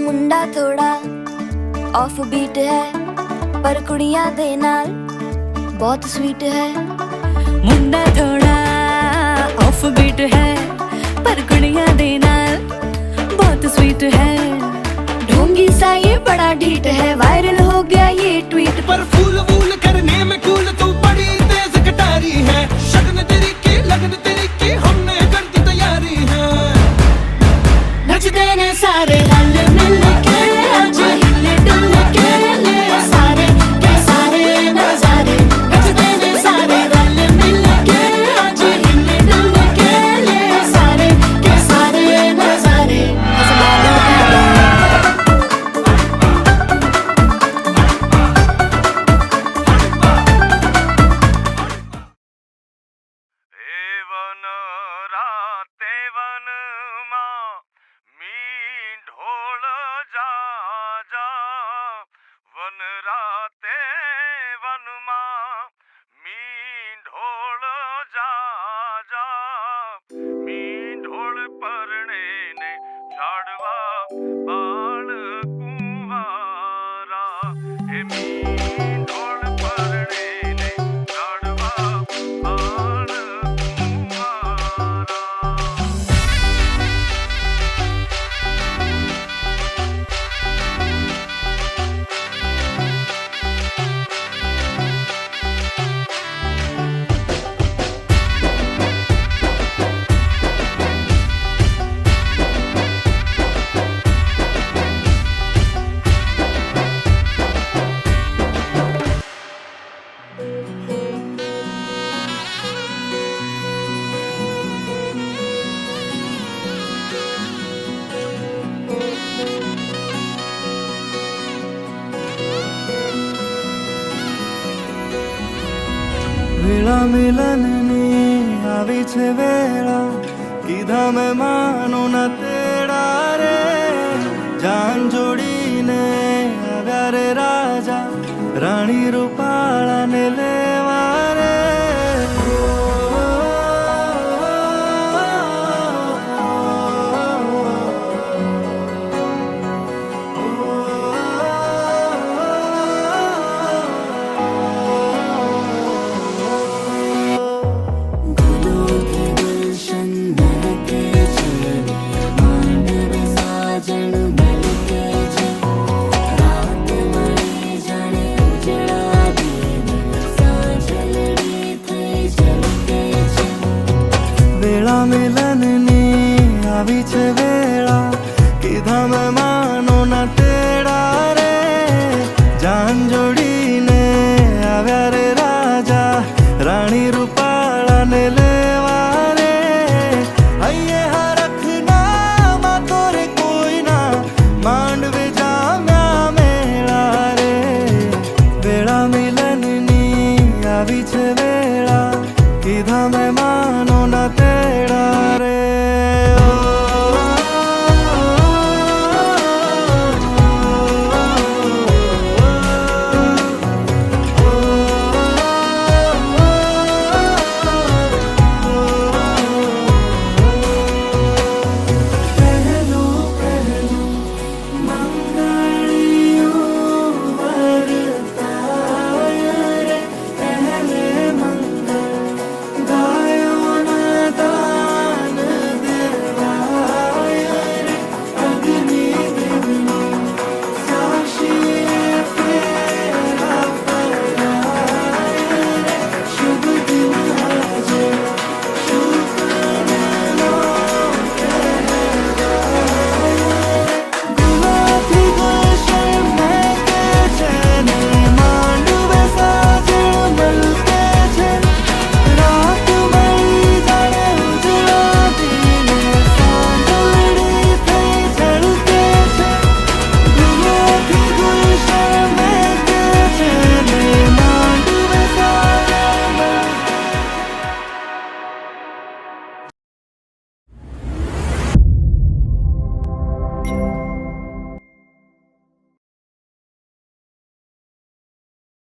मुंडा थोड़ा off beat है पर कुड़ियां दे नाल बहुत स्वीट है। मुंडा थोड़ा ऑफ बीट है पर कुड़ियां दे नाल बहुत स्वीट है। ढोंगी सा ये बड़ा ढीठ है, वायरल हो गया ये ट्वीट। पर फूल वूल करने में कूल तू बड़ी तेज कटारी है। शगन तेरी की लगन तेरी की हमने कर दी तैयारी है। नचते ने सारे रल मिल के आज हिले डुल के ले सारे के सारे नजारे। नचते ने सारे रल मिल के आज हिले डुल के ले सारे के सारे नजारे। वन राते वन मां मी ढोल जा जा। वन राते वन मां मी ढोल जा जा। मी ढोल परणे ने झाड़वा बाल कुंवारा। हे मी ढोल परणे ने झाड़वा बाल कुंवारा। વેળા મિલનની આવી છે વેળા, કીધા મેં માનો ના તેડા રે. જાન જોડીને આવ્યા રે રાજા, રાણી રૂપાળાને લે